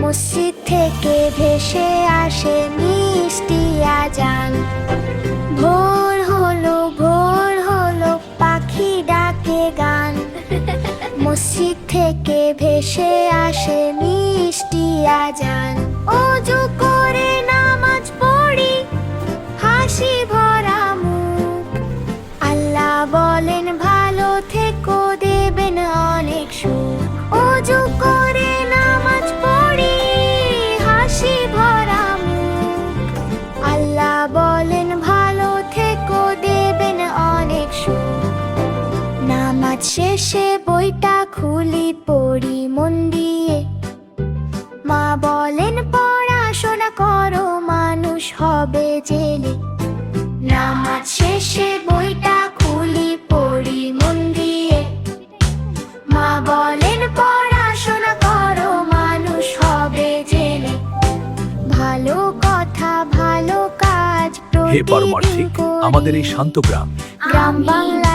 মসজিদ থেকে ভেসে আসে মিষ্টি আজান। ভোর হলো পাখি ডাকে গান। মসজিদ থেকে ভেসে আসে মিষ্টি আজান। ওযু করে নামাজ পড়ি, হাসি ভরা মুখ। আল্লাহ বলেন ভালো থেকো, দেবেন অনেক সুখ। ওযু করে নামাজ পড়ি, হাসি ভরা মুখ। আল্লাহ বলেন ভালো থেকো, দেবেন অনেক সুখ। নামাজ শেষে বইটা খুলি, পড়ি মন দিয়ে। মা বলেন পড়াশোনা করো, মানুষ হবে জেলে। নামাজ শেষে বইটা খুলি, পড়ি মন দিয়ে। মা বলেন পড়াশোনা করো, মানুষ হবে জেলে। ভালো কথা ভালো কাজ হে পারমার্থিক, আমাদের এই শান্ত গ্রাম গ্রাম বাংলা